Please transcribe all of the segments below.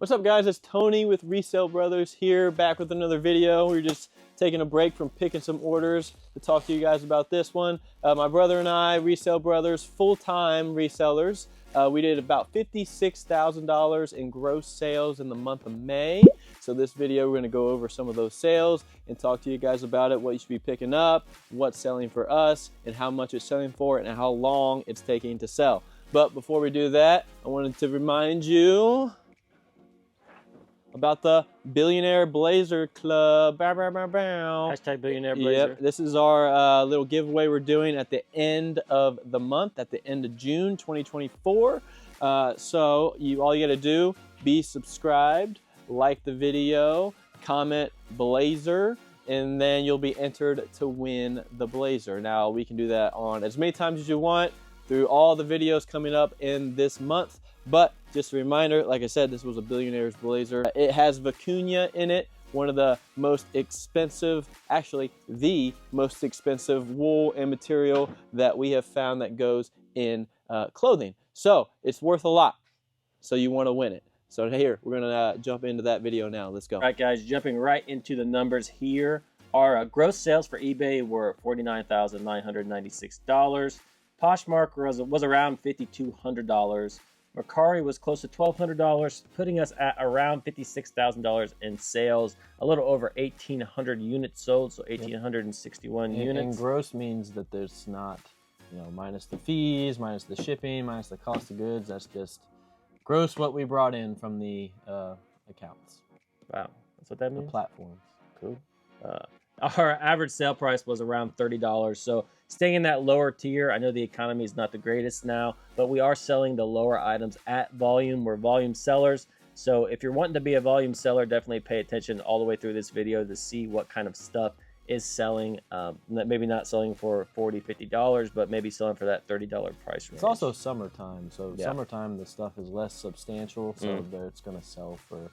What's up, guys? It's Tony with Resell Brothers here, back with another video. We're just taking a break from picking some orders to talk to you guys about this one. My brother and I, Resell Brothers, full-time resellers. We did about $56,000 in gross sales in the month of May. So this video, we're gonna go over some of those sales and talk to you guys about it, what you should be picking up, what's selling for us, and how much it's selling for, and how long it's taking to sell. But before we do that, I wanted to remind you about the Billionaire Blazer Club. Bow, bow, bow, bow. Hashtag Billionaire Blazer. Yep, this is our little giveaway we're doing at the end of the month, at the end of June 2024. So all you gotta do, be subscribed, like the video, comment Blazer, and then you'll be entered to win the Blazer. Now, we can do that on as many times as you want through all the videos coming up in this month. But just a reminder, like I said, this was a Billionaire's Blazer. It has vicuña in it, one of the most expensive, actually the most expensive wool and material that we have found that goes in clothing. So it's worth a lot. So you want to win it. So here, we're gonna jump into that video now. Let's go. All right, guys, jumping right into the numbers here. Our gross sales for eBay were $49,996. Poshmark was around $5,200. Mercari was close to $1,200, putting us at around $56,000 in sales. A little over 1,800 units sold, so 1,861 units. And gross means that there's not, minus the fees, minus the shipping, minus the cost of goods. That's just gross what we brought in from the accounts. Wow, that's what that means? The platforms. Cool. Our average sale price was around $30, so staying in that lower tier. I know the economy is not the greatest now, but we are selling the lower items at volume. We're volume sellers, so if you're wanting to be a volume seller, definitely pay attention all the way through this video to see what kind of stuff is selling. Maybe not selling for $40, $50, but maybe selling for that $30 price range. It's also summertime, so yeah. Summertime the stuff is less substantial, so it's going to sell for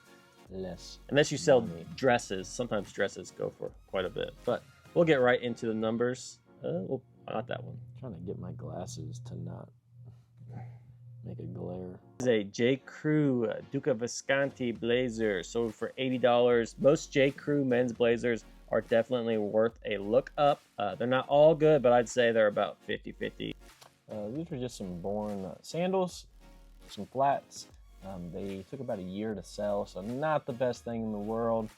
less. Unless you sell money. Dresses. Sometimes dresses go for quite a bit, but we'll get right into the numbers. Well, not that one. I'm trying to get my glasses to not make a glare. This is a J. Crew Duca Visconti blazer sold for $80. Most J. Crew men's blazers are definitely worth a look up. They're not all good, but I'd say they're about 50-50. These are just some Born sandals, some flats. They took about a year to sell, so not the best thing in the world.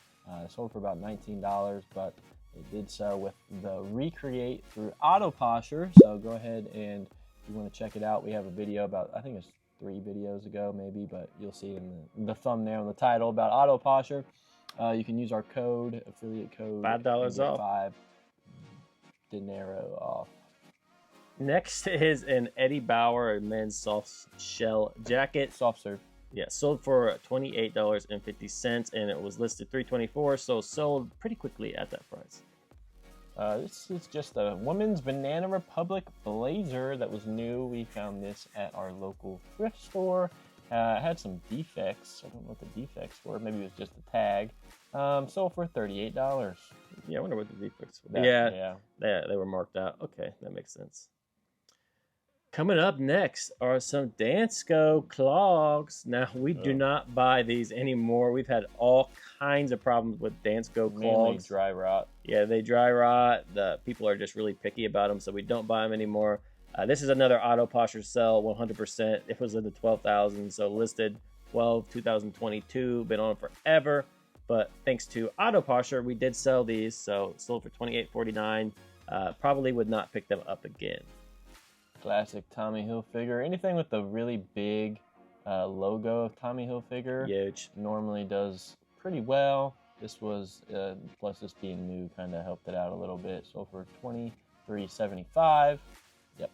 Sold for about $19, but it did sell with the Recreate through Autoposher. So go ahead, and if you want to check it out, we have a video about, I think it's 3 videos ago maybe, but you'll see it in the thumbnail and the title about Autoposher. You can use our code, affiliate code, $5 off. 5 dinero off. Next is an Eddie Bauer men's soft shell jacket. Soft serve. Yeah, sold for $28.50, and it was listed $324, so sold pretty quickly at that price. This is just a women's Banana Republic blazer that was new. We found this at our local thrift store. It had some defects. I don't know what the defects were. Maybe it was just a tag. Sold for $38. Yeah, I wonder what the defects were. Yeah. They were marked out. Okay, that makes sense. Coming up next are some Dansko clogs. Now, we do not buy these anymore. We've had all kinds of problems with Dansko clogs. Mainly dry rot. Yeah, they dry rot. The people are just really picky about them, so we don't buy them anymore. This is another Autoposher sell, 100%. It was in the 12,000, so listed 12/2022. Been on forever, but thanks to Autoposher, we did sell these, so sold for $28.49. Probably would not pick them up again. Classic Tommy Hilfiger. Anything with the really big logo of Tommy Hilfiger Huge. normally does pretty well. This was, plus this being new, kind of helped it out a little bit. So for $23.75. Yep.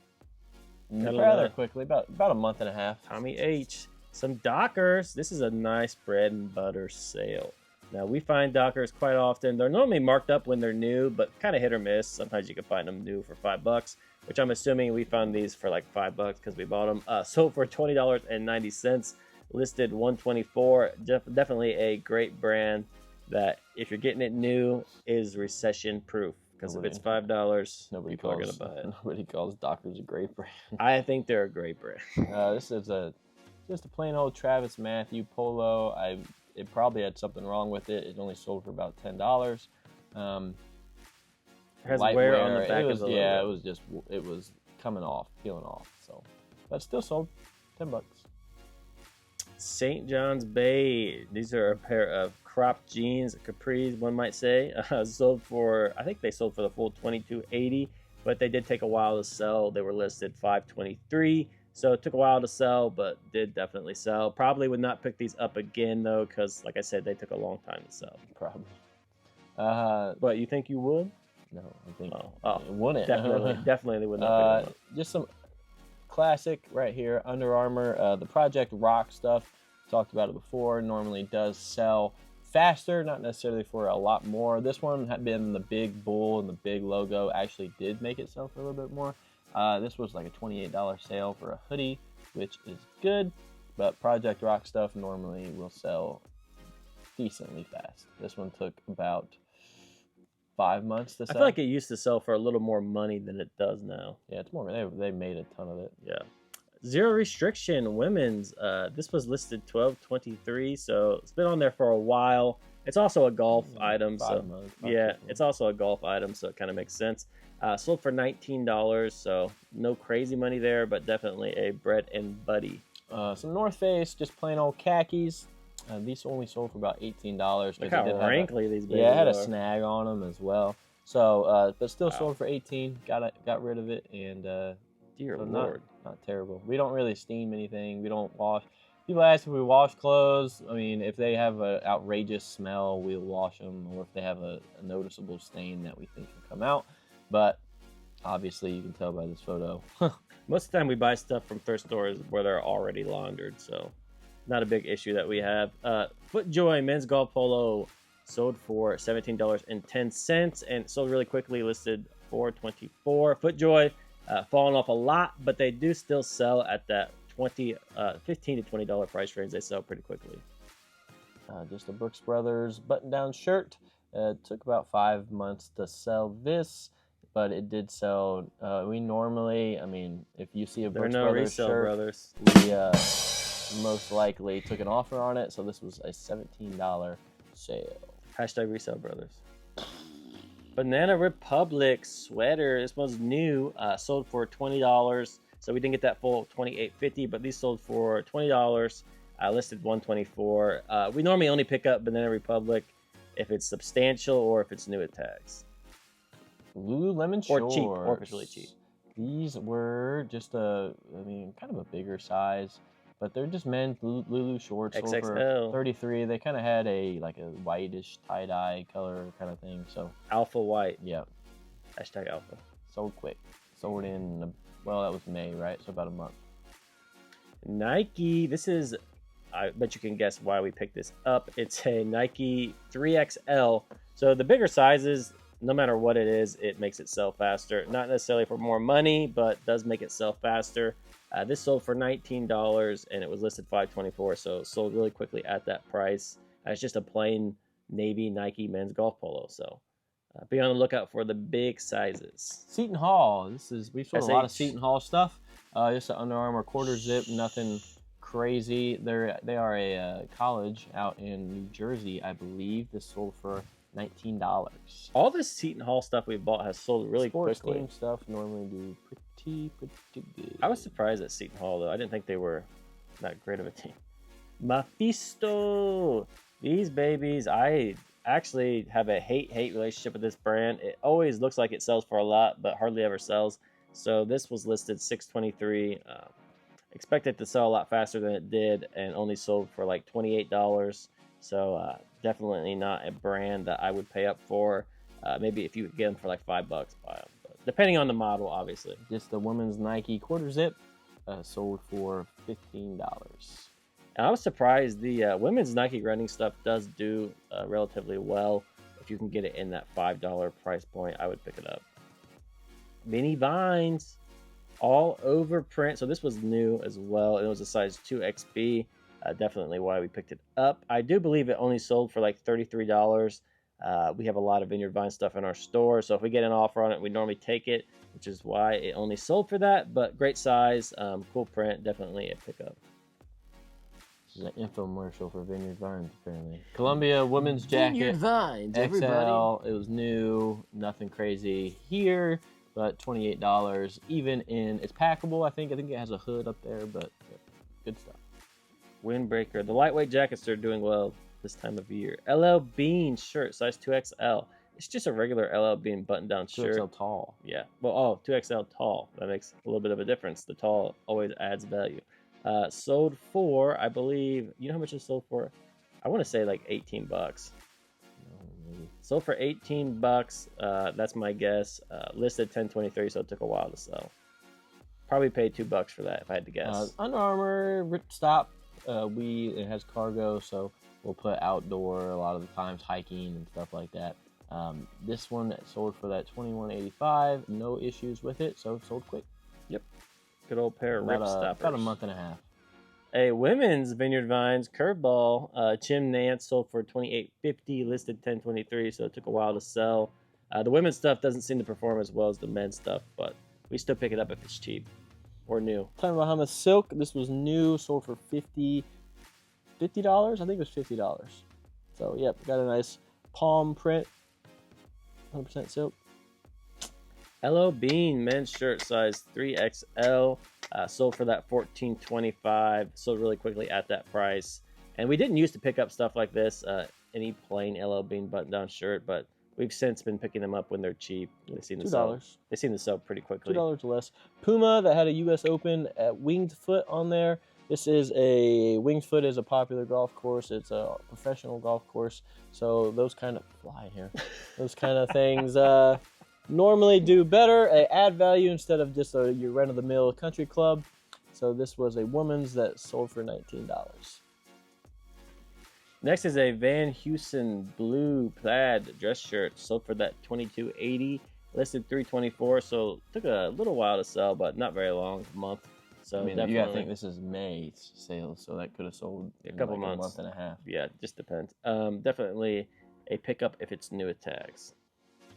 Rather quickly, about a month and a half. Tommy H. Some Dockers. This is a nice bread and butter sale. Now, we find Dockers quite often. They're normally marked up when they're new, but kind of hit or miss. Sometimes you can find them new for $5, which I'm assuming we found these for like $5 because we bought them. Sold for $20.90, listed $124. Definitely a great brand that, if you're getting it new, is recession proof. Because if it's $5, people are going to buy it. Nobody calls Dockers a great brand. I think they're a great brand. This is a just a plain old Travis Matthew polo. It probably had something wrong with it. It only sold for about $10. Has wear on the back of the logo. Yeah, it was coming off, peeling off. So, but still sold $10. St. John's Bay. These are a pair of cropped jeans, capris, one might say. Sold for, I think they sold for the full $22.80, but they did take a while to sell. They were listed $5.23, so it took a while to sell, but did definitely sell. Probably would not pick these up again though, because like I said, they took a long time to sell. Probably. But you think you would? No, I think it wouldn't. Definitely would not pick them up. Just some classic right here, Under Armour. The Project Rock stuff, talked about it before, normally does sell faster, not necessarily for a lot more. This one had been the big bull and the big logo, actually did make it sell for a little bit more. This was like a $28 sale for a hoodie, which is good, but Project Rock stuff normally will sell decently fast. This one took about 5 months to sell. I feel like it used to sell for a little more money than it does now. Yeah, it's more. They made a ton of it. Yeah. Zero Restriction women's. This was listed $12.23, so it's been on there for a while. It's also a golf item, so yeah, it's also a golf item, so it kind of makes sense. Sold for $19, so no crazy money there, but definitely a bread and buddy. Some North Face, just plain old khakis. These only sold for about $18. Look how wrinkly these babies Yeah, it had a are. snag on them as well. So, but still sold for $18. Got rid of it, and dear so Lord, not terrible. We don't really steam anything. We don't wash. People ask if we wash clothes. I mean, if they have an outrageous smell, we'll wash them, or if they have a noticeable stain that we think can come out. But obviously, you can tell by this photo. Most of the time we buy stuff from thrift stores where they're already laundered, so not a big issue that we have. FootJoy men's golf polo sold for $17.10 and sold really quickly, listed for $24. FootJoy falling off a lot, but they do still sell at that $15 to $20 price range. They sell pretty quickly. Just a Brooks Brothers button-down shirt. It took about 5 months to sell this, but it did sell. We normally, I mean, if you see a Brooks Brothers shirt, brothers. we most likely took an offer on it, so this was a $17 sale. Hashtag Resell Brothers. Banana Republic sweater. This one's new. Sold for $20. So we didn't get that full $28.50, but these sold for $20. Listed $124. We normally only pick up Banana Republic if it's substantial or if it's new at tags. Lululemon or shorts. cheap, or if it's really cheap. These were just kind of a bigger size, but they're just men's Lulu shorts. XXL. Over 33. They kind of had a whitish tie-dye color kind of thing. So Alpha white. yeah. Hashtag alpha. Sold quick. Sold in, that was May, right? So about a month. Nike. This is, I bet you can guess why we picked this up. It's a Nike 3XL. So the bigger sizes, no matter what it is, it makes it sell faster. Not necessarily for more money, but does make it sell faster. This sold for $19 and it was listed $5.24, so sold really quickly at that price. It's just a plain navy Nike men's golf polo, so be on the lookout for the big sizes. Seton Hall. We've sold a lot of SH. Seton Hall stuff. Just an Under Armour quarter zip, nothing crazy. They are a college out in New Jersey, I believe. This sold for $19. All this Seton Hall stuff we bought has sold really Sports quickly. team stuff normally do pretty good. I was surprised at Seton Hall though. I didn't think they were that great of a team. Mephisto. These babies, I actually have a hate relationship with this brand. It always looks like it sells for a lot, but hardly ever sells. So this was listed $6.23. Expected to sell a lot faster than it did, and only sold for like $28. So definitely not a brand that I would pay up for. Maybe if you could get them for like $5, buy them. But depending on the model, obviously. Just the women's Nike quarter zip sold for $15. And I was surprised the women's Nike running stuff does do relatively well. If you can get it in that $5 price point, I would pick it up. Mini Vines, all over print. So this was new as well. It was a size 2XB. Definitely why we picked it up. I do believe it only sold for like $33. We have a lot of Vineyard Vine stuff in our store, so if we get an offer on it, we normally take it, which is why it only sold for that. But great size, cool print, definitely a pickup. This is an infomercial for Vineyard Vines, apparently. Columbia women's jacket. Vineyard Vines, XL. everybody. It was new, nothing crazy here, but $28. Even in, it's packable. I think it has a hood up there, but yeah, good stuff. Windbreaker. The lightweight jackets are doing well this time of year. LL Bean shirt, size 2XL. It's just a regular LL Bean button-down shirt. 2XL tall. Yeah. Well, 2XL tall. That makes a little bit of a difference. The tall always adds value. Sold for, I believe, you know how much it sold for? I want to say like $18. Sold for $18. That's my guess. Listed $10.23, so it took a while to sell. Probably paid $2 for that if I had to guess. Under Armour ripstop. It has cargo, so we'll put outdoor a lot of the times, hiking and stuff like that. This one sold for that $21.85. No issues with it, so it sold quick. Yep. Good old pair of rip stoppers. About a month and a half. A women's Vineyard Vines curveball, Chim Nance, sold for $28.50, listed $10.23, so it took a while to sell. The women's stuff doesn't seem to perform as well as the men's stuff, but we still pick it up if it's cheap or new. Tommy Bahama silk. This was new, sold for $50. I think it was $50. So yep, got a nice palm print, 100% silk. LL Bean men's shirt, size 3XL, sold for that $14.25. Sold really quickly at that price. And we didn't used to pick up stuff like this, any plain LL Bean button-down shirt, but we've since been picking them up when they're cheap. They seem to sell. They seem to sell pretty quickly. $2 less. Puma that had a U.S. Open at Winged Foot on there. This is Winged Foot is a popular golf course. It's a professional golf course. So those kind of those kind of things normally do better. Add value instead of just your run-of-the-mill country club. So this was a woman's that sold for $19. Next is a Van Heusen blue plaid dress shirt, sold for that $22.80, listed $3.24. So took a little while to sell, but not very long, a month. So you gotta think this is May sales, so that could have sold a couple months, a month and a half. Yeah, just depends. Definitely a pickup if it's new with tags.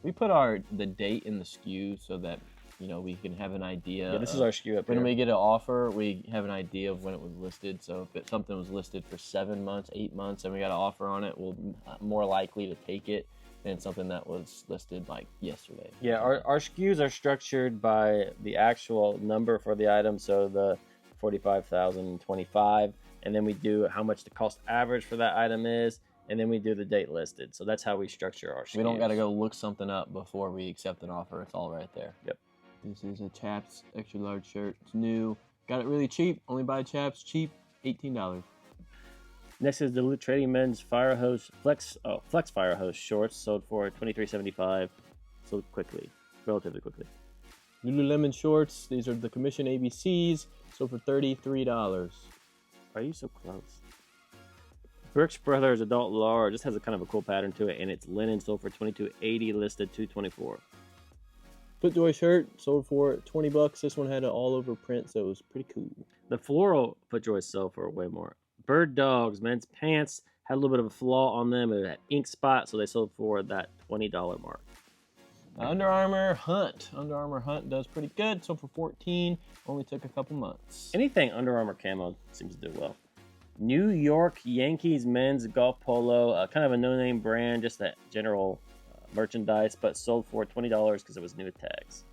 We put the date in the SKU so that we can have an idea. Yeah, this is our SKU up here. When we get an offer, we have an idea of when it was listed. So if something was listed for 7 months, 8 months, and we got an offer on it, we'll more likely to take it than something that was listed like yesterday. Yeah, our SKUs are structured by the actual number for the item, so the 45,025, and then we do how much the cost average for that item is, and then we do the date listed. So that's how we structure our SKUs. We don't got to go look something up before we accept an offer. It's all right there. Yep. This is a Chaps extra large shirt. It's new. Got it really cheap. Only buy Chaps cheap. $18. Next is the Trading Men's Fire Hose Flex Fire Hose shorts, sold for $23.75. Sold relatively quickly. Lululemon shorts. These are the Commission ABCs. Sold for $33. Why are you so close? Brooks Brothers Adult Large. This has a kind of a cool pattern to it, and it's linen, sold for $22.80, listed $2.24. FootJoy shirt sold for $20. This one had an all-over print, so it was pretty cool. The floral FootJoys sell for way more. Bird Dogs men's pants had a little bit of a flaw on them. It had ink spot, so they sold for that $20 mark. Under Armour Hunt. Under Armour Hunt does pretty good. Sold for $14. Only took a couple months. Anything Under Armour camo seems to do well. New York Yankees men's golf polo, kind of a no-name brand, just that general merchandise, but sold for $20 because it was new with tags.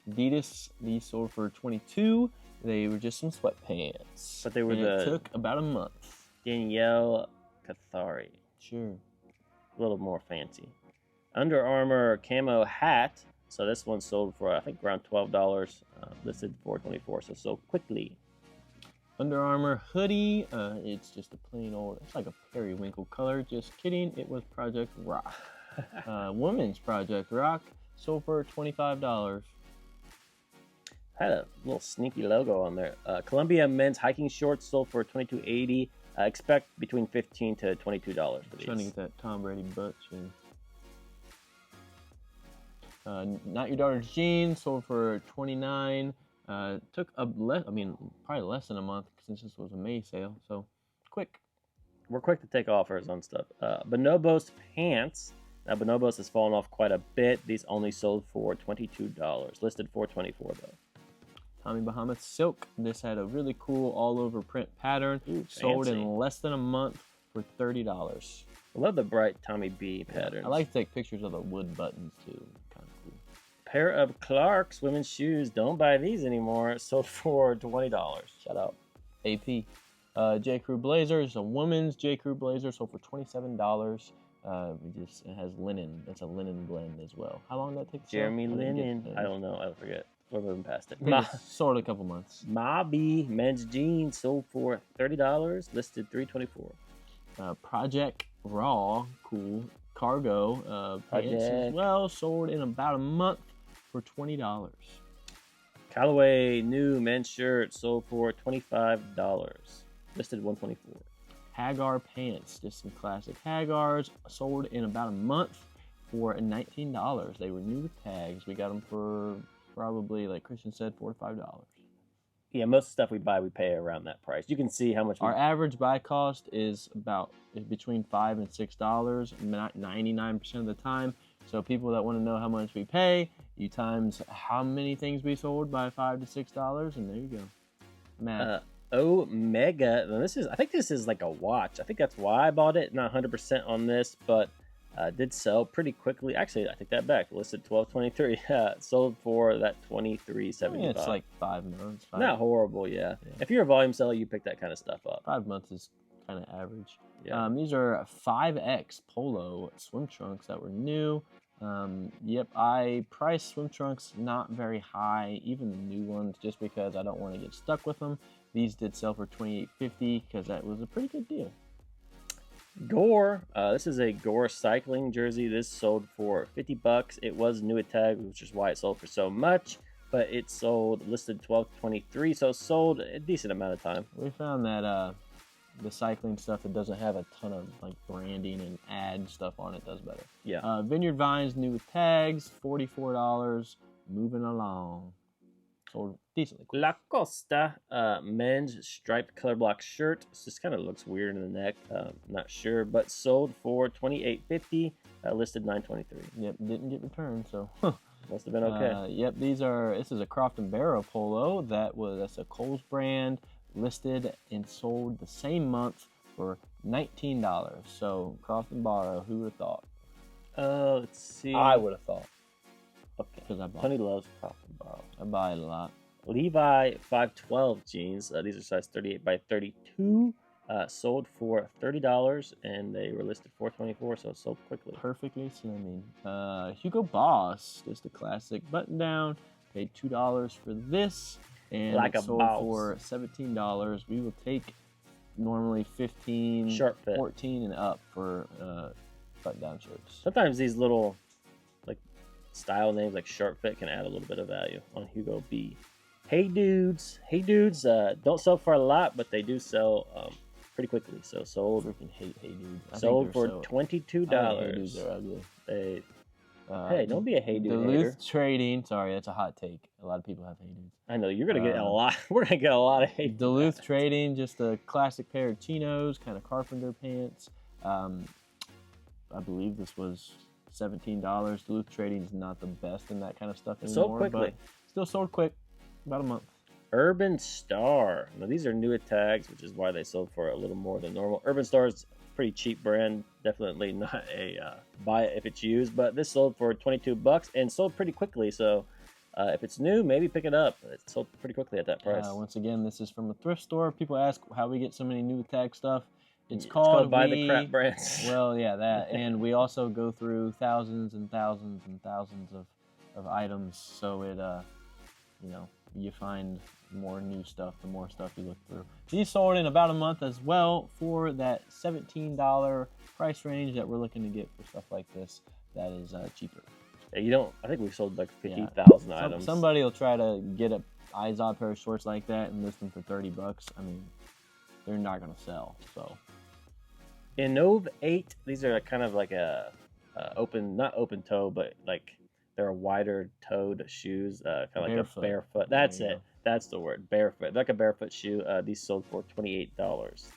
Adidas, these sold for $22. They were just some sweatpants. But they were it took about a month. Danielle Cathari. Sure. A little more fancy. Under Armour camo hat. So this one sold for, I think, around $12. Listed for $24, so sold quickly. Under Armour hoodie. It's just a plain old, it's like a periwinkle color. Just kidding. It was Project Rock. Women's Project Rock sold for $25. Had a little sneaky logo on there. Columbia men's hiking shorts sold for $22.80. Expect between $15 to $22 for these. Trying to get that Tom Brady butt chin. Not Your Daughter's Jeans sold for $29. Took probably less than a month since this was a May sale. So quick. We're quick to take offers on stuff. Bonobos pants. Now Bonobos has fallen off quite a bit. These only sold for $22. Listed for $24 though. Tommy Bahama silk. This had a really cool all over print pattern. Ooh, sold fancy. in less than a month for $30. I love the bright Tommy B patterns. I like to take pictures of the wood buttons too. Kind of cool. Pair of Clark's women's shoes. Don't buy these anymore. Sold for $20. Shout out AP. J. Crew Blazer is a woman's J. Crew Blazer, sold for $27. It has linen. It's a linen blend as well. How long did that take? Jeremy Linen. I don't know. I forget. We're moving past it. Sold a couple months. Mobby men's jeans sold for $30. Listed $324. Project Raw, cool cargo pants as well, sold in about a month for $20. Callaway new men's shirt sold for $25. Listed $124. Hagar pants, just some classic Hagars, sold in about a month for $19. They were new with tags. We got them for probably, like Christian said, $4 to $5. Yeah, most of the stuff we buy, we pay around that price. You can see how much our average buy cost is between $5 and $6, not 99% of the time. So people that want to know how much we pay, you times how many things we sold by $5 to $6, and there you go. Math. Omega. Now I think this is like a watch. I think that's why I bought it. Not 100% on this, but did sell pretty quickly. Actually, I take that back. Listed $12.23. Sold for that $23.75. Yeah, it's like 5 months. Not horrible, yeah. If you're a volume seller, you pick that kind of stuff up. 5 months is kind of average. Yeah. These are 5X Polo swim trunks that were new. Yep, I priced swim trunks not very high, even the new ones, just because I don't want to get stuck with them. These did sell for $28.50 because that was a pretty good deal. Gore. This is a Gore cycling jersey. This sold for $50. It was new at tag, which is why it sold for so much. But it sold listed $12.23, so it sold a decent amount of time. We found that the cycling stuff that doesn't have a ton of like branding and ad stuff on it does better. Yeah. Vineyard Vines new with tags, $44. Moving along. Sold decently quick. La Costa men's striped color block shirt. This just kind of looks weird in the neck. Not sure, but sold for $28.50. Listed $9.23. Yep, didn't get returned, so must have been okay. Yep, this is a Croft and Barrow polo that's a Kohl's brand, listed and sold the same month for $19. So Croft and Barrow, who would have thought? Let's see. I would have thought. Okay. Because I bought Honey loves Croft and Barrow. I buy it a lot. Levi 512 jeans. These are size 38 by 32. Sold for $30, and they were listed $4.24, so it sold quickly. Perfectly slimming. Hugo Boss, just a classic button down. Paid $2 for this, and like it sold for $17. We will take normally 15, Sharp fit. 14 and up for button down shirts. Sometimes these little like style names like Sharp Fit can add a little bit of value on Hugo B. Hey dudes, don't sell for a lot, but they do sell pretty quickly. So sold. Freaking hate Hey Dudes. Sold for $22. Hey Dudes are ugly. Hey, don't be a Hey Dude hater. Duluth Trading. Sorry, that's a hot take. A lot of people have Hey Dudes. I know you're gonna get a lot. We're gonna get a lot of hate. Duluth Trading, just a classic pair of chinos, kind of carpenter pants. I believe this was $17. Duluth Trading is not the best in that kind of stuff anymore. Sold quickly. But still sold quick. About a month. Urban Star. Now these are new at tags, which is why they sold for a little more than normal. Urban Star is a pretty cheap brand. Definitely not a buy it if it's used, but this sold for $22 and sold pretty quickly. So if it's new, maybe pick it up. It sold pretty quickly at that price. Once again, this is from a thrift store. People ask how we get so many new tag stuff. It's called buy the crap brands. Well, yeah, that. And we also go through thousands and thousands and thousands of items. So it, you find more new stuff, the more stuff you look through. These sold in about a month as well for that $17 price range that we're looking to get for stuff like this. That is cheaper. I think we sold like 50,000 items. Somebody will try to get a Izod pair of shorts like that and list them for $30. I mean, they're not going to sell, so. Innov 8, these are kind of like a not open toe, but like they're a wider toed shoes, kind of like a barefoot. That's it. That's the word, barefoot. Like a barefoot shoe. These sold for $28,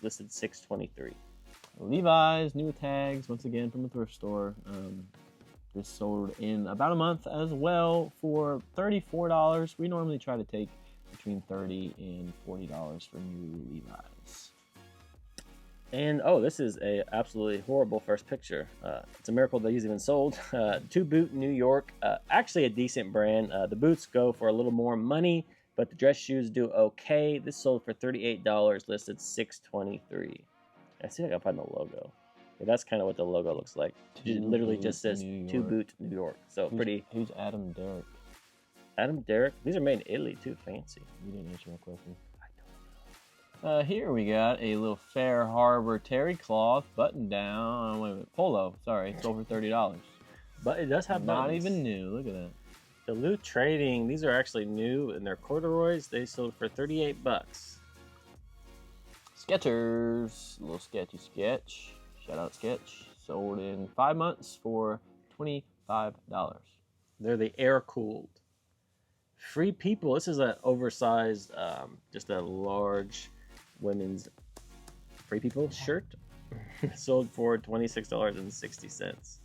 listed $6.23. Levi's new tags, once again from a thrift store. This sold in about a month as well for $34. We normally try to take between $30 and $40 for new Levi's. And oh, this is a absolutely horrible first picture. It's a miracle these even sold. Two Boot New York, actually a decent brand. The boots go for a little more money, but the dress shoes do okay. This sold for $38, listed $623. I see if I can find the logo. Yeah, that's kind of what the logo looks like. It literally just says Two Boot New York. So pretty. Who's Adam Derrick? Adam Derrick. These are made in Italy too. Fancy. You didn't answer my question. Here we got a little Fair Harbor terry cloth button down. Wait a minute, polo. Sorry, it's over $30. But it does have not buttons. even new. Look at that. Duluth Trading. These are actually new and they're corduroys. They sold for $38. Skechers, a little sketchy sketch. Shout out sketch. Sold in 5 months for $25. They're the air cooled. Free People. This is an oversized, just a large women's Free People shirt. Sold for $26.60.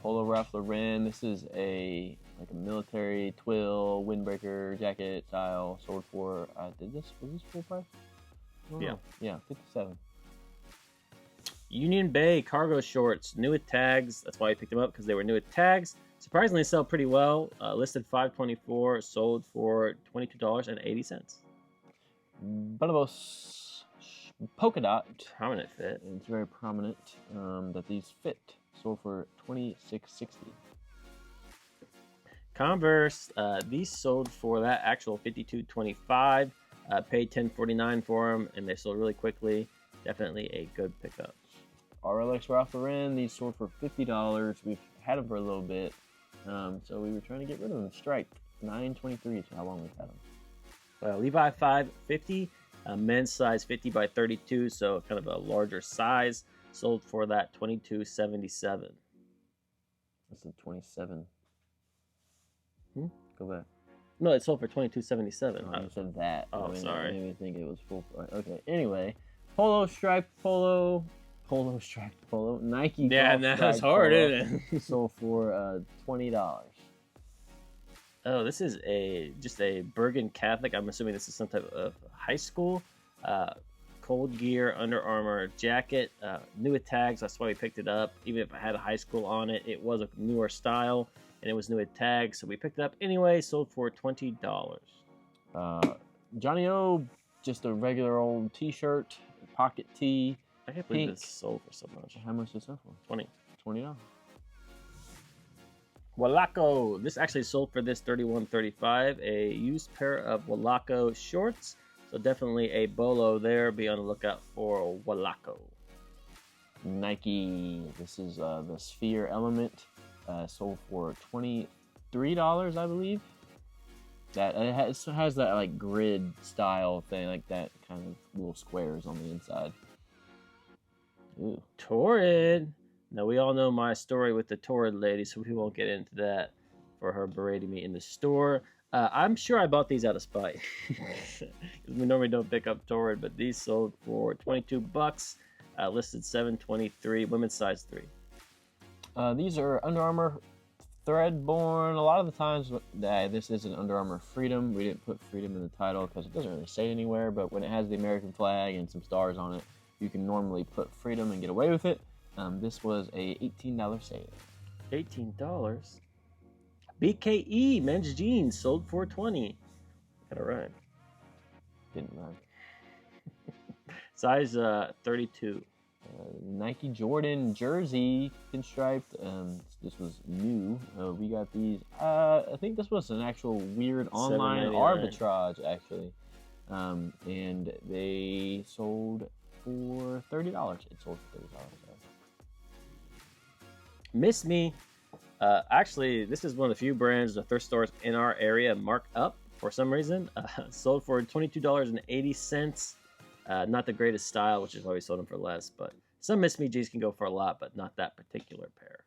Polo Ralph Lauren. This is a military twill windbreaker jacket style. Sold for was this full price? Yeah. Yeah, $57. Union Bay cargo shorts, new with tags. That's why I picked them up, because they were new with tags. Surprisingly, sell pretty well. Listed $524, sold for $22.80. Bonobos polka dot. Prominent fit. It's very prominent that these fit. Sold for $26.60. Converse. These sold for that actual $52.25. Paid $10.49 for them, and they sold really quickly. Definitely a good pickup. RLX Ralph Lauren. These sold for $50. We've had them for a little bit, so we were trying to get rid of them. Striped. $9.23 is how long we've had them. Levi 550, men's size 50 by 32, so kind of a larger size. Sold for that $22.77. That's a 27. Go back. No, it sold for $22.77. Oh, you said that. Oh, sorry. I didn't even think it was full price. Okay. Anyway, polo striped polo, striped polo, Nike. Yeah, that's hard, isn't it? Sold for $20. Oh, this is just a Bergen Catholic. I'm assuming this is some type of high school. Cold Gear Under Armour jacket, new with tags. That's why we picked it up. Even if it had a high school on it, it was a newer style and it was new with tags, so we picked it up anyway. Sold for $20. Johnny O, just a regular old T-shirt, pocket tee. I can't believe this sold for so much. How much did it sell for? $20. Wallaco. This actually sold for this $31.35. A used pair of Wallaco shorts. So definitely a bolo there. Be on the lookout for Wallaco. Nike. This is the Sphere Element. Sold for $23, I believe. That it has that like grid style thing, like that kind of little squares on the inside. Ooh. Torrid. Now we all know my story with the Torrid lady, so we won't get into that for her berating me in the store. I'm sure I bought these out of spite. We normally don't pick up Torrid, but these sold for $22. Listed $7.23. Women's size 3. These are Under Armour Threadborne. A lot of the times, this is an Under Armour Freedom. We didn't put Freedom in the title because it doesn't really say it anywhere, but when it has the American flag and some stars on it, you can normally put Freedom and get away with it. This was a $18 sale. $18? BKE men's jeans sold for $20. Got it right. Didn't rhyme. Size 32. Nike Jordan jersey pinstriped. This was new. We got these. I think this was an actual weird online arbitrage, actually. And they sold for $30. It sold for $30. Miss Me. Actually, this is one of the few brands, the thrift stores in our area mark up for some reason. Sold for $22.80. Not the greatest style, which is why we sold them for less, but some Miss Me G's can go for a lot, but not that particular pair.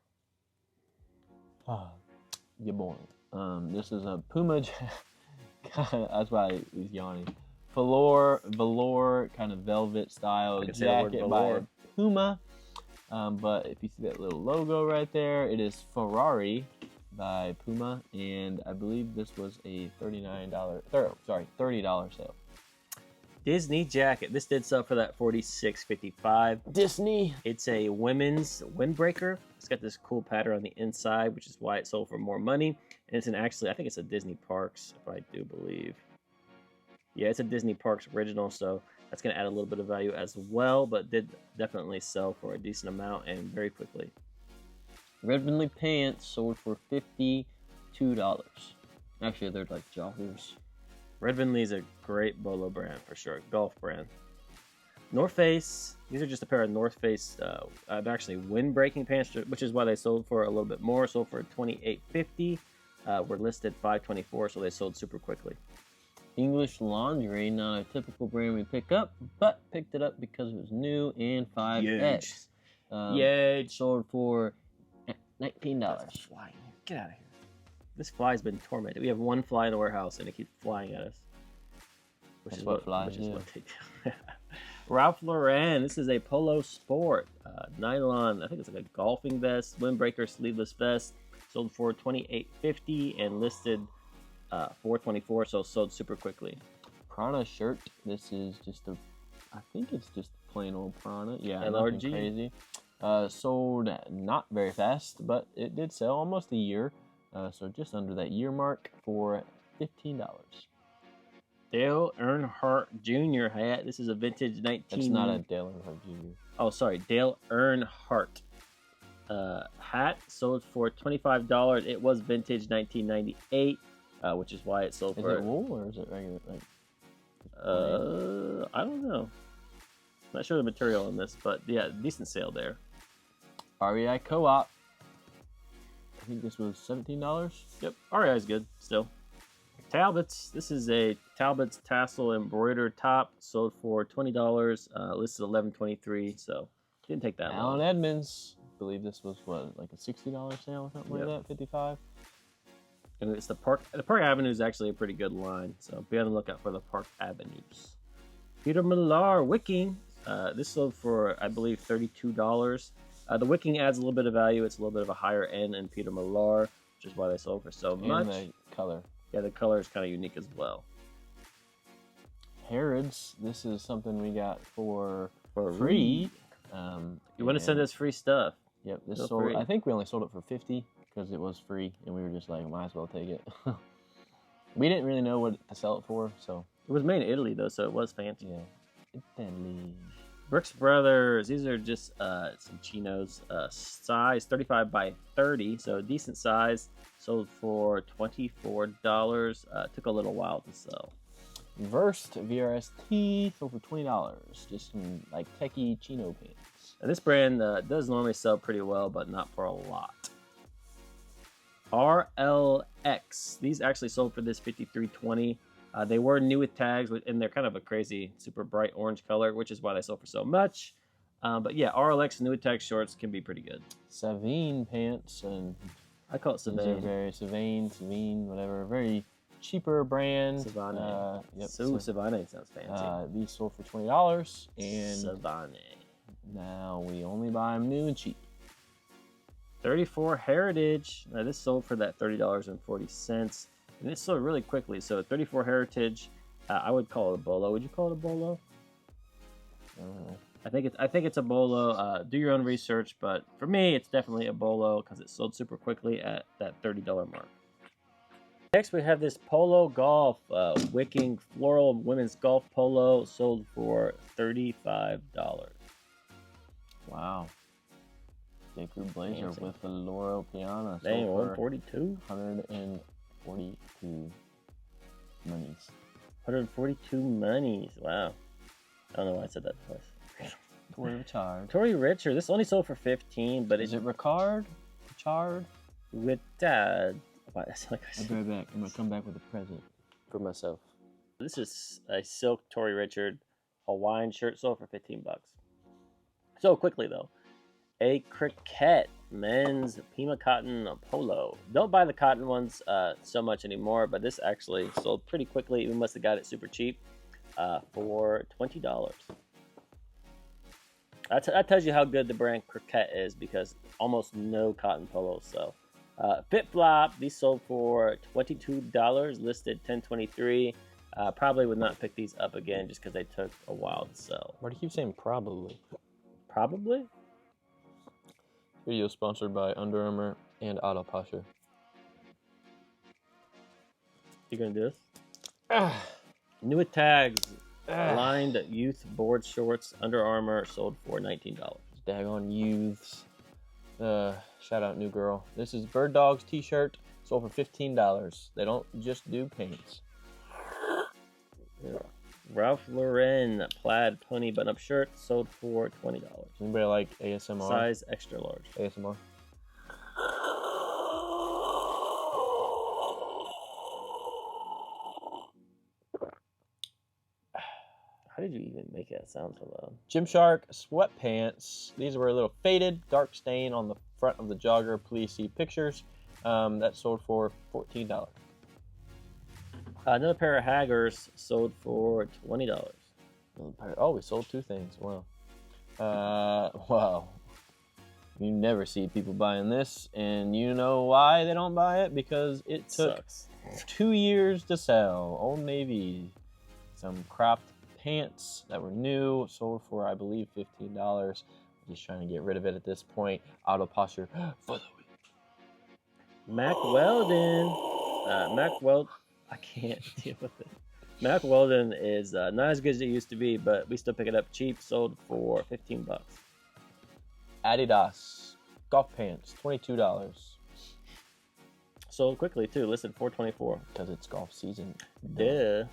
You're boring. This is a Puma. That's why I was yawning. Velour kind of velvet style jacket by Puma. But if you see that little logo right there, it is Ferrari by Puma, and I believe this was a $30 sale. Disney jacket. This did sell for that $46.55. Disney. It's a women's windbreaker. It's got this cool pattern on the inside, which is why it sold for more money. And it's I think it's a Disney Parks, if I do believe. Yeah, it's a Disney Parks original, so that's going to add a little bit of value as well, but did definitely sell for a decent amount and very quickly. Red Vinley pants sold for $52. Actually, they're like joggers. Red Vinley is a great bolo brand for sure, golf brand. North Face, these are just a pair of North Face, actually windbreaking pants, which is why they sold for a little bit more. Sold for $28.50. Were listed $5.24, so they sold super quickly. English Laundry, not a typical brand we pick up, but picked it up because it was new and 5X. Huge. Sold for $19. Fly. Get out of here. This fly's been tormented. We have one fly in the warehouse, and it keeps flying at us. Which is what flies do. What they do. Ralph Lauren. This is a Polo Sport nylon. I think it's like a golfing vest, windbreaker, sleeveless vest. Sold for $28.50 and listed $4.24. So sold super quickly. Prana shirt. This is just I think it's just plain old Prana. Yeah, LRG. Nothing crazy. Sold not very fast, but it did sell almost a year. So just under that year mark for $15. Dale Earnhardt Jr. hat. This is a vintage 19. It's not a Dale Earnhardt Jr. Oh, sorry, Dale Earnhardt hat sold for $25. It was vintage 1998, which is why it sold for. Is it wool or is it regular? Like, I don't know. Not sure the material on this, but yeah, decent sale there. REI Co-op. I think this was $17. Yep, REI is good still. Talbots. This is a Talbots tassel embroidered top. Sold for $20. Listed $11.23. So didn't take that long. Allen Edmonds. I believe this was what, like a $60 sale or something like that. $55. And it's the Park Avenue is actually a pretty good line. So be on the lookout for the Park Avenues. Peter Millar wicking. This sold for, I believe, $32. The wicking adds a little bit of value. It's a little bit of a higher end in Peter Millar, which is why they sold for so much. And the color. Yeah, the color is kind of unique as well. Harrods. This is something we got for free. You want to send us free stuff? Yep. This sold. Free. I think we only sold it for $50 because it was free, and we were just like, might as well take it. We didn't really know what to sell it for, so. It was made in Italy though, so it was fancy. Yeah. Italy. Brooks Brothers. These are just some chinos. Size 35 by 30, so decent size. Sold for $24. Took a little while to sell. Versed VRST sold for $20. Just some like techie chino pants. And this brand does normally sell pretty well, but not for a lot. RLX. These actually sold for this $53.20. They were new with tags, and they're kind of a crazy, super bright orange color, which is why they sold for so much. But yeah, RLX new with tag shorts can be pretty good. Savine pants, and I call it Savine. Very Savine, whatever. Very cheaper brand. Savane. Yep. Savane sounds fancy. These sold for $20, and Savane. Now we only buy them new and cheap. 34 Heritage. Now this sold for that $30.40. And it sold really quickly. So 34 Heritage, I would call it a bolo. Would you call it a bolo? I don't know. I think it's a bolo. Do your own research, but for me, it's definitely a bolo because it sold super quickly at that $30 mark. Next, we have this Polo Golf wicking floral women's golf polo, sold for $35. Wow. J.Crew Blazer fancy. With the Laurel Piana. Dang, 142? 142 monies. 142 monies. Wow. I don't know why I said that twice. Tory Richard. Tory Richard. This only sold for 15, but is it Ricard? Richard? Richard. Wow, that's like I'll be right back. I'm gonna come back with a present for myself. This is a silk Tory Richard Hawaiian shirt, sold for $15. So quickly though. A Cricket men's Pima cotton polo. Don't buy the cotton ones so much anymore, but this actually sold pretty quickly. We must have got it super cheap for $20. That tells you how good the brand Cricket is, because almost no cotton polos sell. Fit Flop, these sold for $22, listed $10.23. Probably would not pick these up again just because they took a while to sell. Why do you keep saying probably? Probably? Video sponsored by Under Armour and Auto Posture. You gonna do this? New tags, lined youth board shorts, Under Armour, sold for $19. Daggone youths. Shout out New Girl. This is Bird Dogs t-shirt, sold for $15. They don't just do paints. Yeah. Ralph Lauren plaid pony button-up shirt, sold for $20. Anybody like ASMR? Size extra large. ASMR. How did you even make that sound so loud? Gymshark sweatpants. These were a little faded, dark stain on the front of the jogger. Please see pictures. That sold for $14. Another pair of Haggers sold for $20. Oh, we sold two things. Wow. Wow. You never see people buying this, and you know why they don't buy it? Because it took 2 years to sell. Old Navy. Some cropped pants that were new, sold for, I believe, $15. Just trying to get rid of it at this point. Auto Posture for the week. Mack Weldon. I can't deal with it. Mack Weldon is not as good as it used to be, but we still pick it up cheap. Sold for $15. Adidas golf pants, $22. Sold quickly too. Listed $4.24. Because it's golf season. Duh.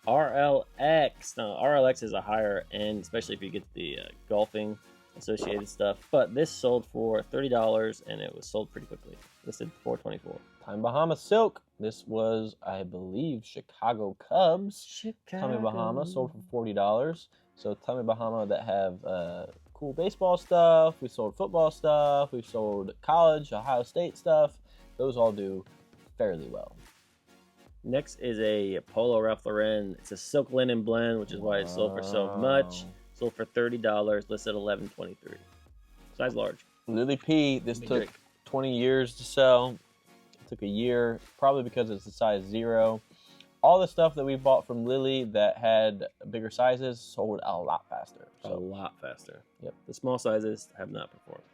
RLX. Now, RLX is a higher end, especially if you get the golfing associated stuff. But this sold for $30, and it was sold pretty quickly. Listed $4.24. Tommy Bahama silk. This was, I believe, Chicago Cubs. Tommy Bahama sold for $40. So Tommy Bahama that have cool baseball stuff. We sold football stuff. We've sold college, Ohio State stuff. Those all do fairly well. Next is a Polo Ralph Lauren. It's a silk linen blend, which is why it sold for so much. Sold for $30, listed $11.23. Size large. Lily P. This took 20 years to sell. It took a year, probably because it's a size 0. All the stuff that we bought from Lily that had bigger sizes sold a lot faster. A lot faster. Yep. The small sizes have not performed.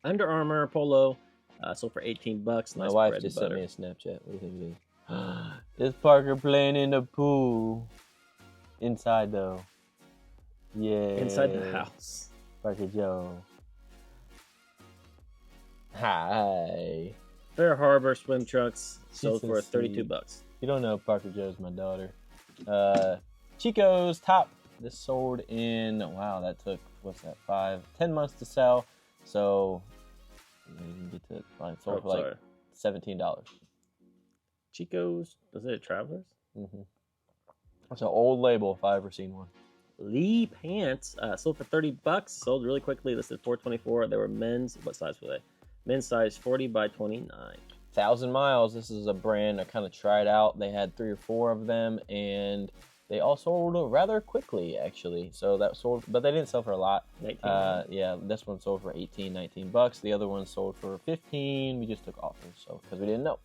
Under Armour Polo sold for $18. Nice. My wife just sent me a Snapchat. What do you think it is? Is Parker playing in the pool? Inside though. Yeah. Inside the house. Parker Joe. Hi. Fair Harbor swim trunks sold for $32. You don't know Parker Joe's my daughter. Chico's top. This sold in, wow, that took, what's that, 10 months to sell. So, you can get to, it sold for like $17. Chico's, was it Travelers? Mm-hmm. It's an old label if I've ever seen one. Lee pants sold for $30. Sold really quickly. Listed $4.24. They were men's. What size were they? Men's size 40 by 29. 1,000 Miles. This is a brand I kind of tried out. They had 3 or 4 of them, and they all sold rather quickly, actually. So that sold, but they didn't sell for a lot. Yeah, this one sold for $18, $19. The other one sold for $15. We just took offers, so because we didn't know.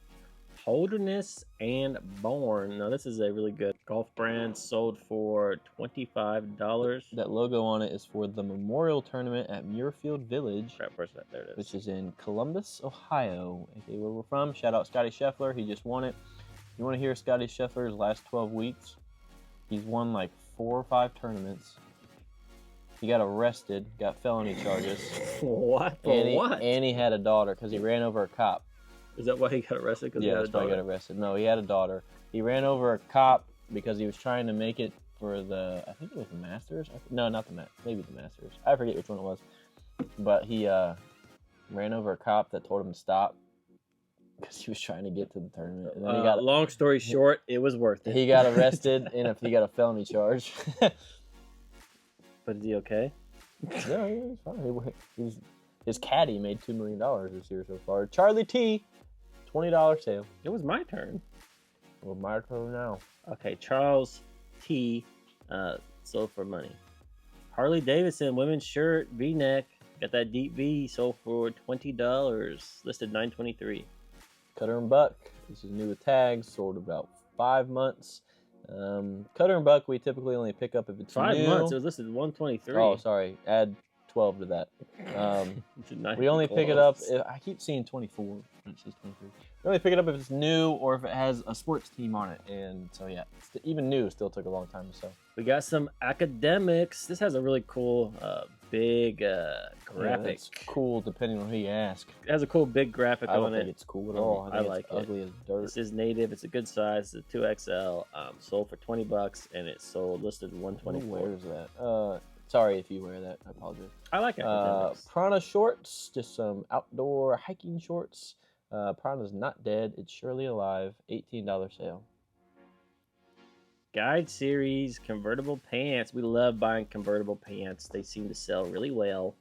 Holderness and Born. Now this is a really good golf brand. Sold for $25. That logo on it is for the Memorial Tournament at Muirfield Village. Right, where's that? There it is. Which is in Columbus, Ohio. Okay, where we're from. Shout out Scotty Scheffler. He just won it. You want to hear Scotty Scheffler's last 12 weeks? He's won like 4 or 5 tournaments. He got arrested, got felony charges. What? And he had a daughter because he ran over a cop. Is that why he got arrested? Yeah, that's why he got arrested. No, he had a daughter. He ran over a cop because he was trying to make it for the, I think it was the Masters. No, not the Masters. Maybe the Masters. I forget which one it was. But he ran over a cop that told him to stop because he was trying to get to the tournament. And then he got, long story short, it was worth it. He got arrested and he got a felony charge. But is he okay? Yeah, he's fine. His caddy made $2 million this year so far. Charlie T, $20 sale. It was my turn. Well, my turn now. Okay, Charles T sold for money. Harley Davidson women's shirt V-neck Got that deep V, sold for $20, listed $9.23. Cutter and Buck. This is new with tags, sold about 5 months. Cutter and Buck we typically only pick up if it's 5 new. months. It was listed 123. Oh, sorry. Add 12 to that. We only pick it up if I keep seeing 24. It says 23. We only pick it up if it's new or if it has a sports team on it. And so yeah, even new still took a long time to sell. We got some academics. This has a really cool big graphic. Yeah, it's cool depending on who you ask. It has a cool big graphic on it. I don't think it's cool at all. I think like it's ugly as dirt. This is native. It's a good size. It's a 2XL. Sold for $20 and it's sold listed $124. Who wears that? Sorry if you wear that. I apologize. I like academics. Prana shorts, just some outdoor hiking shorts. Prana's not dead. It's surely alive. $18 sale. Guide series convertible pants. We love buying convertible pants. They seem to sell really well.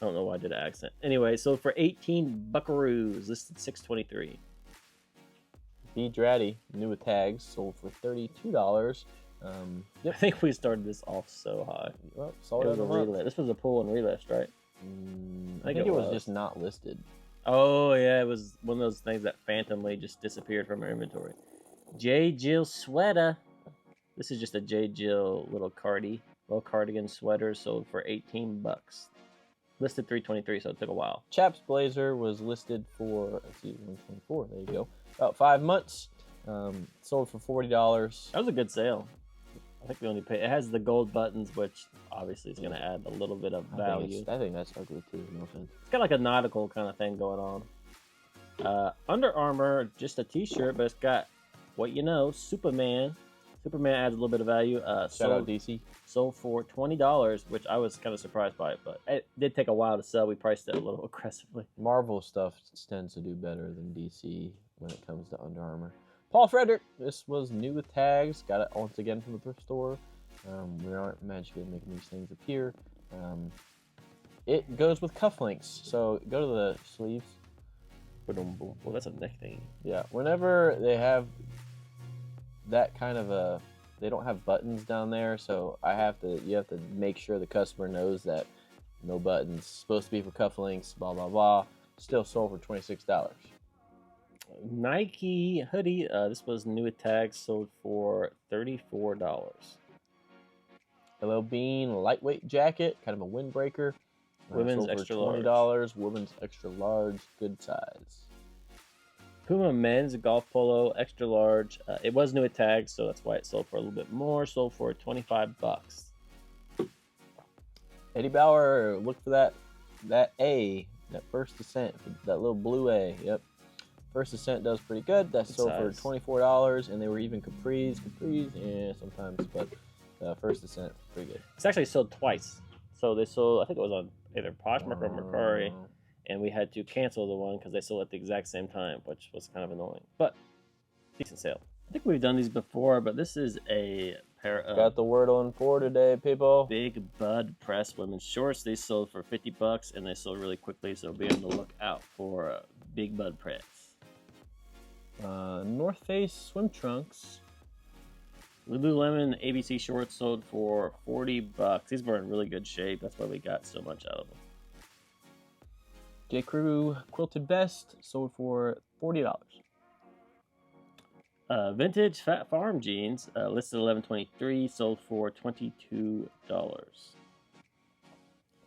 I don't know why I did an accent. Anyway, so for 18 buckaroos, listed $6.23. B Dratty, new with tags, sold for $32. I think we started this off so high. Well, It was a relist. This was a pull and relist, right? I think it was just not listed. Oh yeah, it was one of those things that phantomly just disappeared from our inventory. J. Jill sweater. This is just a J. Jill little cardigan sweater, sold for $18. Listed $3.23, so it took a while. Chaps Blazer was listed for, let's see, $124. There you go. About 5 months. Sold for $40. That was a good sale. I think we only paid. It has the gold buttons, which obviously is going to add a little bit of value. I think that's ugly too. No offense. It's got like a nautical kind of thing going on. Under Armour, just a T-shirt, but it's got what you know, Superman. Superman adds a little bit of value. Shout out DC. Sold for $20, which I was kind of surprised by, but it did take a while to sell. We priced it a little aggressively. Marvel stuff tends to do better than DC when it comes to Under Armour. Paul Frederick, this was new with tags. Got it once again from the thrift store. We aren't magically making these things appear. It goes with cufflinks, so go to the sleeves. Well, that's a neck thing. Yeah, whenever they have that kind of they don't have buttons down there, so you have to make sure the customer knows that no buttons, supposed to be for cufflinks, blah blah blah. Still sold for $26. Nike hoodie. This was new with tags, sold for $34. LL Bean lightweight jacket, kind of a windbreaker. Women's sold extra for $20. large. Women's extra large, good size. Puma men's golf polo extra large. It was new with tags, so that's why it sold for a little bit more. Sold for $25. Eddie Bauer, look for that first descent, that little blue A. Yep. First Ascent does pretty good. That's sold for $24, and they were even capris, yeah, sometimes, but First Ascent, pretty good. It's actually sold twice. So they sold, I think it was on either Poshmark or Mercari, and we had to cancel the one because they sold at the exact same time, which was kind of annoying. But decent sale. I think we've done these before, but this is a pair of got the word on for today, people. Big Bud Press women's shorts. They sold for $50, and they sold really quickly, so be on the lookout for Big Bud Press. North Face swim trunks. Lululemon ABC shorts sold for $40. These were in really good shape. That's why we got so much out of them. J. Crew quilted vest sold for $40. Vintage Fat Farm jeans listed $11.23, sold for $22.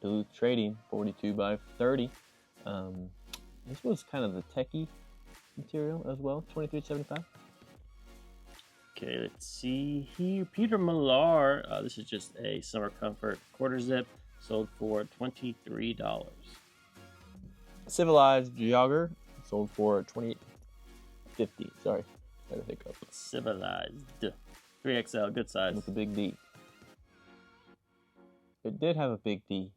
Duluth Trading 42 by 30. This was kind of the techie material as well, $23.75. Okay, let's see here. Peter Millar. This is just a summer comfort quarter zip, sold for $23. Civilized jogger sold for $28.50. Sorry, had a hiccup. Civilized 3XL, good size. With a big D. It did have a big D.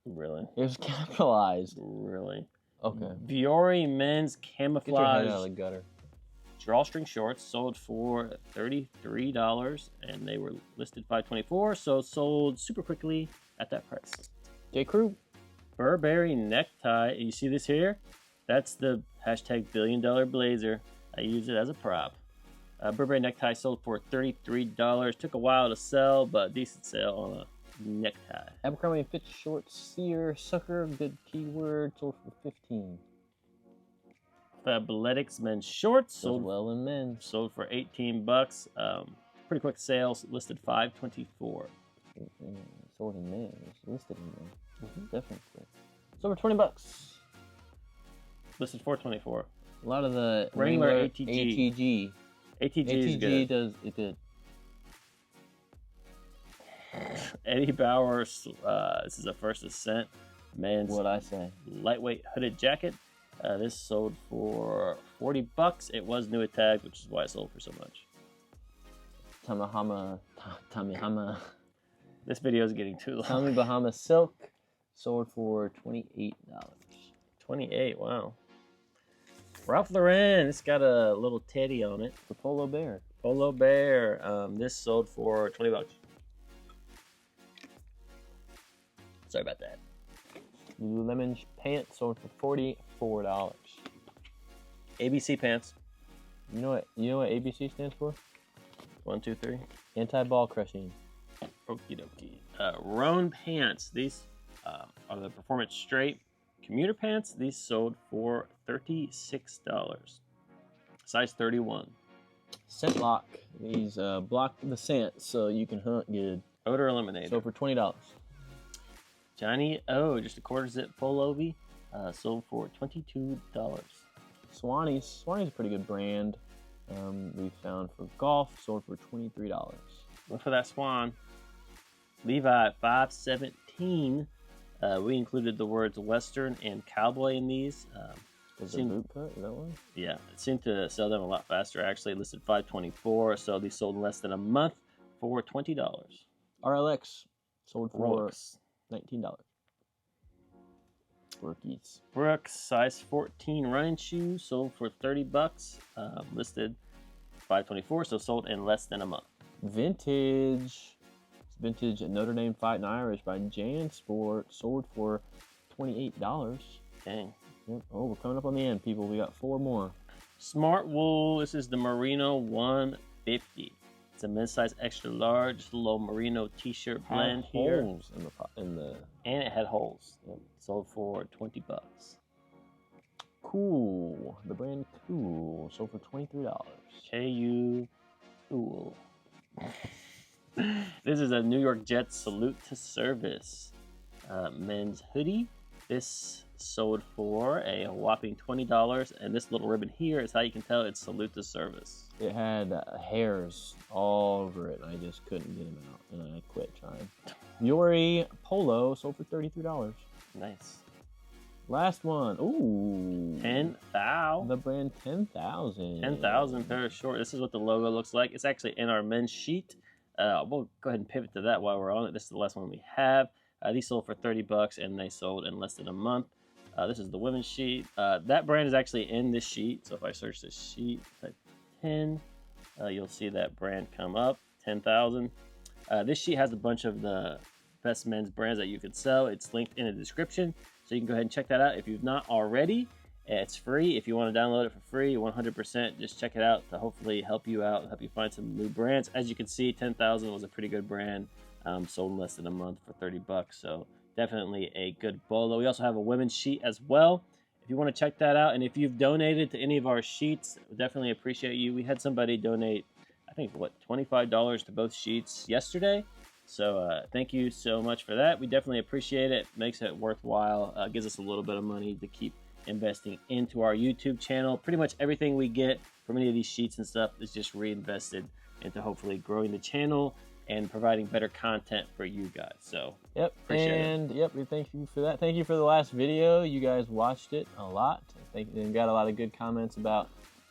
Really? It was capitalized. Really? Okay. Viore men's camouflage. Get your head out of the gutter. Drawstring shorts sold for $33, and they were listed $5.24, so sold super quickly at that price. J. Crew. Burberry necktie. You see this here? That's the hashtag $billion blazer. I use it as a prop. Burberry necktie sold for $33. Took a while to sell, but decent sale on a necktie. Abercrombie & Fitch short sear sucker, good keyword, sold for 15. Fabletics men's shorts Sold well in men. sold for 18 bucks. Pretty quick sales, listed 524. Sold in men. It's listed in men. Definitely. Sold for 20 bucks. Listed 424. A lot of the Wrangler ATG. ATG is good. does it good. Eddie Bauer, this is a First Ascent men's What'd I say? lightweight hooded jacket. This sold for 40 bucks. It was new at tags, which is why it sold for so much. Tamihama. This video is getting too long. Tommy Bahama silk sold for $28. 28, wow. Ralph Lauren, it's got a little teddy on it. The Polo Bear. Polo Bear. This sold for 20 bucks. Sorry about that. Lululemon pants sold for $44. ABC pants. You know what ABC stands for? 1, 2, 3. Anti-ball crushing. Okie dokie. Roan pants. These are the performance straight commuter pants. These sold for $36. Size 31. Scent lock. These block the scent so you can hunt good. Odor eliminator. Sold for $20. Johnny O, just a quarter zip pullover, sold for $22. Swannies. Swannies a pretty good brand. We found for golf, sold for $23. Look for that swan. Levi 517. We included the words Western and Cowboy in these. Was it boot cut? Is that one? Yeah, it seemed to sell them a lot faster. Actually, listed $524, so these sold in less than a month for $20. RLX sold for Rolex. $19. Brookies. Brooks size 14 running shoes sold for 30 bucks. Listed $524, so sold in less than a month. Vintage. Vintage Notre Dame Fighting Irish by Jan Sport sold for $28. Dang. Yep. Oh, we're coming up on the end, people. We got 4 more. Smart Wool. This is the Merino 150. It's a men's size extra large, low merino t-shirt blend here. Holes in the and it had holes. Yep. Sold for 20 bucks. Cool. The brand Cool sold for $23. KU Cool. This is a New York Jets salute to service men's hoodie. This sold for a whopping $20, and this little ribbon here is how you can tell it's salute to service. It had hairs all over it, and I just couldn't get them out, and I quit trying. Yori Polo sold for $33. Nice. Last one. Ooh. 10,000. The brand 10,000. 10,000 pair of short. This is what the logo looks like. It's actually in our men's sheet. We'll go ahead and pivot to that while we're on it. This is the last one we have. These sold for 30 bucks, and they sold in less than a month. This is the women's sheet. That brand is actually in this sheet. So if I search this sheet, type 10, you'll see that brand come up, 10,000. This sheet has a bunch of the best men's brands that you could sell. It's linked in the description, so you can go ahead and check that out if you've not already. It's free. If you want to download it for free, 100%, just check it out to hopefully help you out and help you find some new brands. As you can see, 10,000 was a pretty good brand. Sold in less than a month for 30 bucks. So definitely a good bolo. We also have a women's sheet as well. If you want to check that out, and if you've donated to any of our sheets, we definitely appreciate you. We had somebody donate, I think, $25 to both sheets yesterday. So thank you so much for that. We definitely appreciate it. Makes it worthwhile. Gives us a little bit of money to keep investing into our YouTube channel. Pretty much everything we get from any of these sheets and stuff is just reinvested into hopefully growing the channel and providing better content for you guys. So yep, appreciate and it. Yep, we thank you for that. Thank you for the last video. You guys watched it a lot. And got a lot of good comments about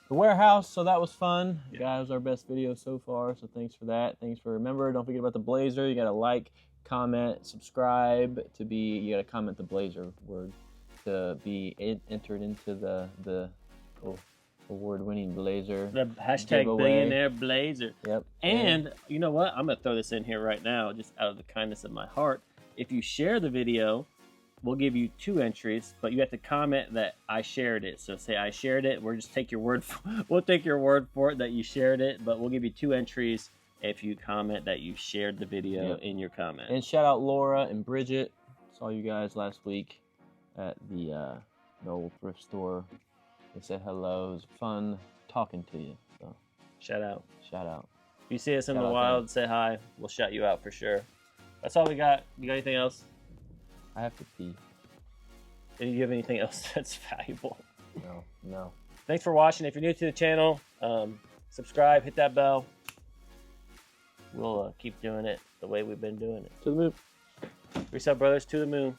the warehouse, so that was fun. Yeah. That was our best video so far, so thanks for that. Thanks for, remember, don't forget about the Blazer. You gotta like, comment, subscribe to be, you gotta comment the Blazer word to be entered into the award-winning Blazer. The hashtag giveaway. Billionaire Blazer. Yep. And you know what? I'm going to throw this in here right now, just out of the kindness of my heart. If you share the video, we'll give you 2 entries, but you have to comment that I shared it. So say I shared it. We'll just take your word we'll take your word for it that you shared it, but we'll give you 2 entries if you comment that you shared the video in your comment. And shout out Laura and Bridget. Saw you guys last week at the old thrift store. They said hello. It was fun talking to you. So shout out. Shout out. If you see us in the wild, say hi. We'll shout you out for sure. That's all we got. You got anything else? I have to pee. Do you have anything else that's valuable? No. Thanks for watching. If you're new to the channel, subscribe, hit that bell. We'll keep doing it the way we've been doing it. To the moon. Resell Brothers to the moon.